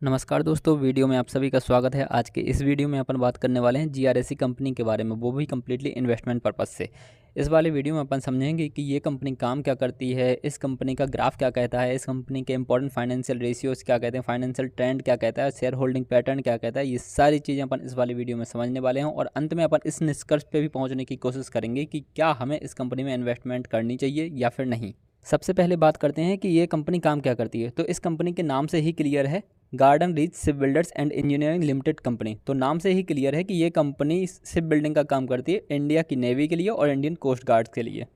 नमस्कार दोस्तों, वीडियो में आप सभी का स्वागत है। आज के इस वीडियो में अपन बात करने वाले हैं जीआरएसी कंपनी के बारे में, वो भी कम्प्लीटली इन्वेस्टमेंट पर्पस से। इस वाले वीडियो में अपन समझेंगे कि ये कंपनी काम क्या करती है, इस कंपनी का ग्राफ क्या कहता है, इस कंपनी के इंपॉर्टेंट फाइनेंशियल रेशियोज क्या कहते हैं, फाइनेंशियल ट्रेंड क्या कहता है, शेयर होल्डिंग पैटर्न क्या कहता है। ये सारी चीज़ें अपन इस वाले वीडियो में समझने वाले हैं और अंत में अपन इस निष्कर्ष पे भी पहुँचने की कोशिश करेंगे कि क्या हमें इस कंपनी में इन्वेस्टमेंट करनी चाहिए या फिर नहीं। सबसे पहले बात करते हैं कि ये कंपनी काम क्या करती है। तो इस कंपनी के नाम से ही क्लियर है, garden reach ship builders and engineering limited company. तो नाम से ही क्लियर है कि ये कंपनी शिप बिल्डिंग का काम करती है इंडिया की नेवी के लिए और इंडियन कोस्ट गार्ड्स के लिए।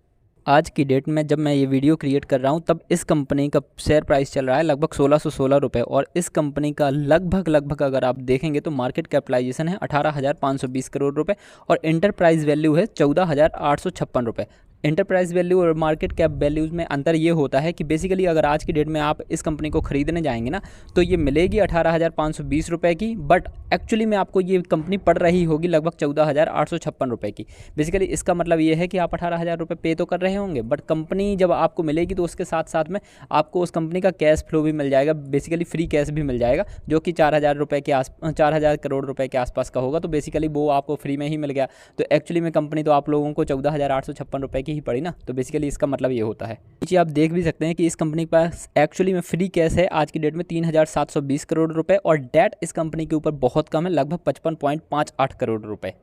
आज की डेट में जब मैं ये वीडियो क्रिएट कर रहा हूँ तब इस कंपनी का शेयर प्राइस चल रहा है लगभग 1616 रुपये और इस कंपनी का लगभग अगर आप देखेंगे तो मार्केट कैपिटलाइजेशन है 18,520 करोड़ रुपए और इंटरप्राइज वैल्यू है 14,856 रुपये। इंटरप्राइज वैल्यू और मार्केट कैप वैल्यूज़ में अंतर ये होता है कि बेसिकली अगर आज की डेट में आप इस कंपनी को ख़रीदने जाएंगे ना तो ये मिलेगी 18,520 रुपये की, बट एक्चुअली में आपको ये कंपनी पड़ रही होगी लगभग 14,856 रुपये की। बेसिकली इसका मतलब ये है कि आप 18,000 रुपये पे तो कर रहे होंगे, बट कंपनी जब आपको मिलेगी तो उसके साथ साथ में आपको उस कंपनी का कैश फ्लो भी मिल जाएगा, बेसिकली फ्री कैश भी मिल जाएगा, जो कि 4,000 रुपये के 4,000 करोड़ रुपये के आसपास का होगा। तो बेसिकली वो आपको फ्री में ही मिल गया। तो एक्चुअली में कंपनी तो आप लोगों को 14,856 रुपये की ही पड़ी ना। तो बेसिकली इसका मतलब ये होता है। नीचे आप देख भी सकते हैं कि इस कंपनी के पास एक्चुअली में फ्री कैश है आज की डेट में 3,720 करोड़ रुपए और डेट इस कंपनी के ऊपर बहुत कम है, लगभग 55.58 करोड़ रुपए।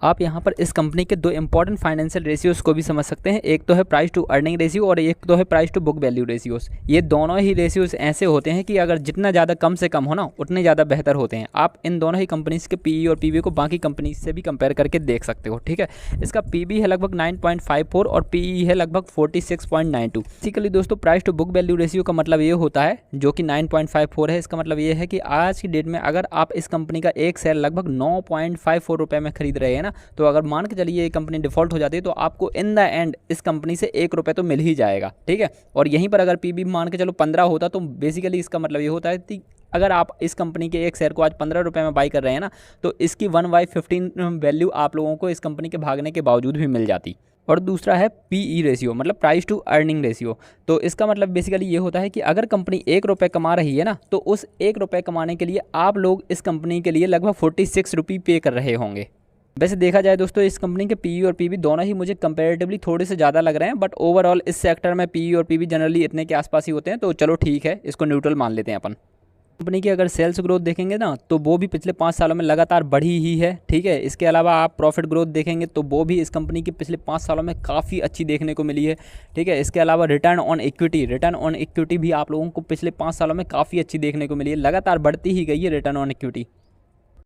आप यहाँ पर इस कंपनी के दो इंपॉर्टेंट फाइनेंशियल रेशियोज को भी समझ सकते हैं। एक तो है प्राइस टू अर्निंग रेशियो और एक तो है price to book value ratios. ये दोनों ही रेशियोज ऐसे होते हैं कि अगर जितना ज़्यादा कम से कम हो ना उतने ज़्यादा बेहतर होते हैं। आप इन दोनों ही कंपनीज़ के पीई और पीवी को बाकी कंपनीज से भी कंपेयर करके देख सकते हो, ठीक है। इसका पीबी है लगभग 9.54 और पीई है लगभग 46.92। बेसिकली दोस्तों price to book value ratio का मतलब ये होता है, जो कि 9.54 है, इसका मतलब ये है कि आज की डेट में अगर आप इस कंपनी का एक शेयर लगभग 9.54 रुपये में खरीद रहे हैं ना, तो अगर मान के चलिए ये कंपनी डिफ़ॉल्ट हो जाती है तो आपको इन द एंड इस कंपनी से 1 रुपये तो मिल ही जाएगा, ठीक है। और यहीं पर अगर पीबी मान के चलो 15 होता तो बेसिकली इसका मतलब ये होता है कि अगर आप इस कंपनी के एक शेयर को आज 15 रुपये में बाई कर रहे हैं ना तो इसकी 1/15 वैल्यू आप लोगों को इस कंपनी के भागने के बावजूद भी मिल जाती। और दूसरा है पीई रेशियो, मतलब प्राइस टू अर्निंग रेशियो। तो इसका मतलब बेसिकली ये होता है कि अगर कंपनी 1 रुपये कमा रही है ना तो उस 1 रुपये कमाने के लिए आप लोग इस कंपनी के लिए लगभग 46 रुपये पे कर रहे होंगे। वैसे देखा जाए दोस्तों इस कंपनी के पीई और पीवी दोनों ही मुझे कंपैरेटिवली थोड़े से ज़्यादा लग रहे हैं, बट ओवरऑल इस सेक्टर में पीई और पीवी जनरली इतने के आसपास ही होते हैं। तो चलो ठीक है, इसको न्यूट्रल मान लेते हैं अपन। कंपनी की अगर सेल्स ग्रोथ देखेंगे ना तो वो भी पिछले 5 सालों में लगातार बढ़ी ही है, ठीक है। इसके अलावा आप प्रॉफिट ग्रोथ देखेंगे तो वो भी इस कंपनी की पिछले 5 सालों में काफ़ी अच्छी देखने को मिली है, ठीक है। इसके अलावा रिटर्न ऑन इक्विटी भी आप लोगों को पिछले 5 सालों में काफ़ी अच्छी देखने को मिली है, लगातार बढ़ती ही गई है return on equity.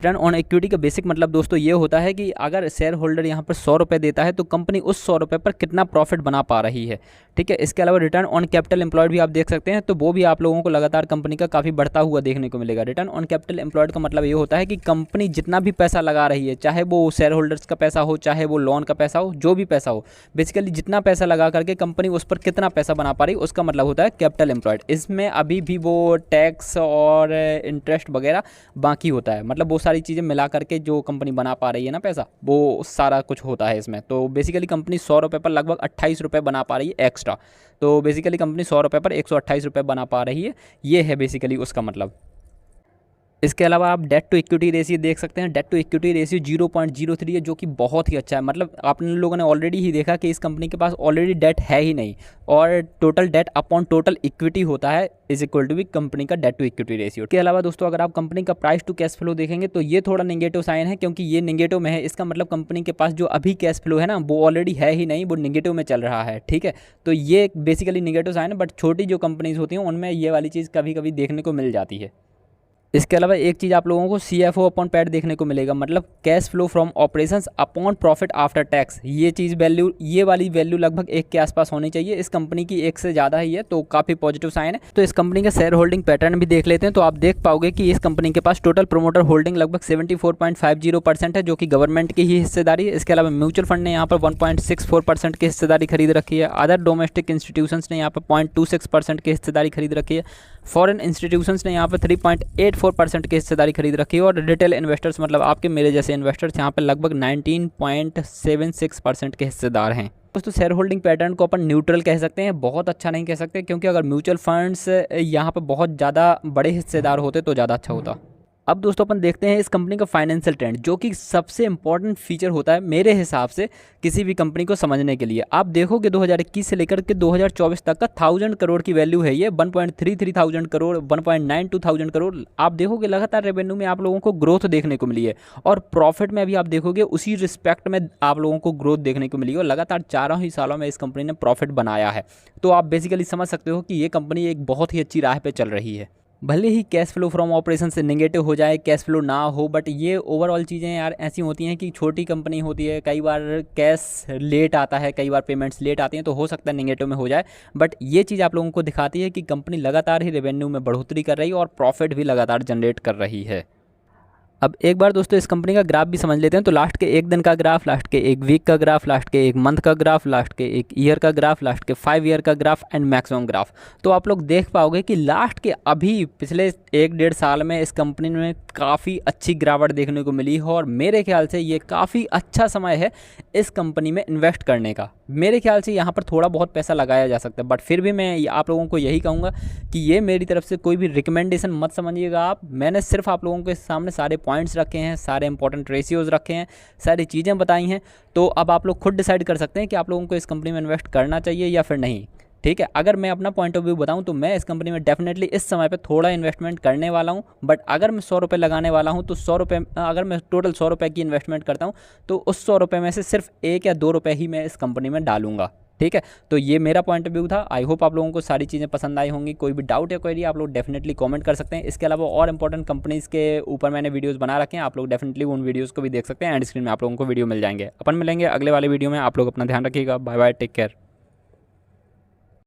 Return on equity का बेसिक मतलब दोस्तों ये होता है कि अगर शेयर होल्डर यहाँ पर 100 रुपये देता है तो कंपनी उस 100 रुपये पर कितना प्रॉफिट बना पा रही है, ठीक है। इसके अलावा रिटर्न ऑन कैपिटल एम्प्लॉयड भी आप देख सकते हैं, तो वो भी आप लोगों को लगातार कंपनी का काफ़ी बढ़ता हुआ देखने को मिलेगा। रिटर्न ऑन कैपिटल एम्प्लॉयड का मतलब ये होता है कि कंपनी जितना भी पैसा लगा रही है, चाहे वो शेयर होल्डर्स का पैसा हो, चाहे वो लोन का पैसा हो, जो भी पैसा हो, बेसिकली जितना पैसा लगा करके कंपनी उस पर कितना पैसा बना पा रही है उसका मतलब होता है कैपिटल एम्प्लॉयड। इसमें अभी भी वो टैक्स और इंटरेस्ट वगैरह बाकी होता है, मतलब वो सारी चीज़ें मिला करके जो कंपनी बना पा रही है ना पैसा, वो सारा कुछ होता है इसमें। तो बेसिकली कंपनी 100 रुपये पर लगभग 28 रुपये बना पा रही है एक्स्ट्रा। तो बेसिकली कंपनी 100 रुपये पर 128 रुपये बना पा रही है, ये है बेसिकली उसका मतलब। इसके अलावा आप डेट टू इक्विटी रेशियो देख सकते हैं। डेट टू इक्विटी रेशियो 0.03 है, जो कि बहुत ही अच्छा है। मतलब आप लोगों ने ऑलरेडी ही देखा कि इस कंपनी के पास ऑलरेडी डेट है ही नहीं और total date upon total equity होता है इज इक्वल टू भी कंपनी का डेट टू इक्विटी रेशियो। इसके अलावा दोस्तों अगर आप कंपनी का प्राइस टू कैश फ्लो देखेंगे तो ये थोड़ा नेगेटिव साइन है, क्योंकि ये नेगेटिव में है। इसका मतलब कंपनी के पास जो अभी कैश फ्लो है ना वो ऑलरेडी है ही नहीं, वो नेगेटिव में चल रहा है, ठीक है। तो ये बेसिकली नेगेटिव साइन है, बट छोटी जो कंपनीज होती हैं उनमें ये वाली चीज़ कभी कभी देखने को मिल जाती है। इसके अलावा एक चीज़ आप लोगों को CFO अपॉन पैट देखने को मिलेगा, मतलब cash flow from operations upon profit after tax. ये चीज़ वैल्यू, ये वाली वैल्यू लगभग 1 के आसपास होनी चाहिए। इस कंपनी की 1 से ज़्यादा ही है, तो काफ़ी पॉजिटिव साइन है। तो इस कंपनी का शेयर होल्डिंग पैटर्न भी देख लेते हैं, तो आप देख पाओगे कि इस कंपनी के पास टोटल प्रोमोटर होल्डिंग लगभग 74.50% है, जो कि गवर्नमेंट की ही हिस्सेदारी है। इसके अलावा म्यूचुअल फंड ने यहाँ पर 1.64% की हिस्सेदारी खरीद रखी है। अदर डोमेस्टिक इंस्टीट्यूशंस ने यहाँ पर 0.26% की हिस्सेदारी खरीद रखी है। फॉरेन इंस्टीट्यूशंस ने यहाँ पर 3.84% की हिस्सेदारी खरीद रखी है और रिटेल इन्वेस्टर्स, मतलब आपके मेरे जैसे इन्वेस्टर्स यहाँ पर लगभग 19.76% के हिस्सेदार हैं। दोस्तों शेयर होल्डिंग पैटर्न को अपन न्यूट्रल कह सकते हैं, बहुत अच्छा नहीं कह सकते, क्योंकि अगर म्यूचुअल फंड्स यहाँ पर बहुत ज़्यादा बड़े हिस्सेदार होते तो ज़्यादा अच्छा होता। अब दोस्तों अपन देखते हैं इस कंपनी का फाइनेंशियल ट्रेंड, जो कि सबसे इंपॉर्टेंट फीचर होता है मेरे हिसाब से किसी भी कंपनी को समझने के लिए। आप देखोगे 2021 से लेकर के 2024 तक का 1000 करोड़ की वैल्यू है ये, 1.33 थाउजेंड करोड़, 1.92 थाउजेंड करोड़। आप देखोगे लगातार रेवेन्यू में आप लोगों को ग्रोथ देखने को मिली है, और प्रॉफिट में भी आप देखोगे उसी रिस्पेक्ट में आप लोगों को ग्रोथ देखने को मिली है, और लगातार 4 ही सालों में इस कंपनी ने प्रॉफिट बनाया है। तो आप बेसिकली समझ सकते हो कि ये कंपनी एक बहुत ही अच्छी राह पर चल रही है। भले ही कैश फ्लो फ्रॉम ऑपरेशन से नेगेटिव हो जाए, कैश फ्लो ना हो, बट ये ओवरऑल चीज़ें यार ऐसी होती हैं कि छोटी कंपनी होती है, कई बार कैश लेट आता है, कई बार पेमेंट्स लेट आती हैं, तो हो सकता है नेगेटिव में हो जाए। बट ये चीज़ आप लोगों को दिखाती है कि कंपनी लगातार ही रेवेन्यू में बढ़ोतरी कर रही है और प्रॉफिट भी लगातार जनरेट कर रही है। अब एक बार दोस्तों इस कंपनी का ग्राफ भी समझ लेते हैं। तो लास्ट के 1 दिन का ग्राफ, लास्ट के 1 वीक का ग्राफ, लास्ट के 1 मंथ का ग्राफ, लास्ट के 1 ईयर का ग्राफ, लास्ट के 5 ईयर का ग्राफ एंड मैक्सिमम ग्राफ। तो आप लोग देख पाओगे कि लास्ट के अभी पिछले 1-1.5 साल में इस कंपनी में काफ़ी अच्छी गिरावट देखने को मिली है, और मेरे ख्याल से ये काफ़ी अच्छा समय है इस कंपनी में इन्वेस्ट करने का। मेरे ख्याल से यहाँ पर थोड़ा बहुत पैसा लगाया जा सकता है, बट फिर भी मैं आप लोगों को यही कहूँगा कि ये मेरी तरफ से कोई भी रिकमेंडेशन मत समझिएगा आप। मैंने सिर्फ आप लोगों के सामने सारे पॉइंट्स रखे हैं, सारे इंपॉर्टेंट रेशियोज़ रखे हैं, सारी चीज़ें बताई हैं। तो अब आप लोग खुद डिसाइड कर सकते हैं कि आप लोगों को इस कंपनी में इन्वेस्ट करना चाहिए या फिर नहीं। ठीक है, अगर मैं अपना पॉइंट ऑफ व्यू बताऊं तो मैं इस कंपनी में डेफिनेटली इस समय पे थोड़ा इन्वेस्टमेंट करने वाला हूं। बट अगर मैं 100 रुपये लगाने वाला हूं तो 100 रुपये, अगर मैं टोटल 100 रुपये की इन्वेस्टमेंट करता हूं तो उस 100 रुपये में से सिर्फ 1 या 2 रुपये ही मैं इस कंपनी में डालूंगा। ठीक है, तो ये मेरा पॉइंट ऑफ व्यू था। आई होप आप लोगों को सारी चीज़ें पसंद आई होंगी। कोई भी डाउट या क्वेरी आप लोग डेफिनेटली कमेंट कर सकते हैं। इसके अलावा और इंपॉर्टेंट कंपनीज़ के ऊपर मैंने वीडियोस बना रखे हैं, आप लोग डेफिनेटली उन वीडियोस को भी देख सकते हैं। एंड स्क्रीन में आप लोगों को वीडियो मिल जाएंगे। अपन मिलेंगे अगले वाले वीडियो में। आप लोग अपना ध्यान रखिएगा। Bye bye, take care.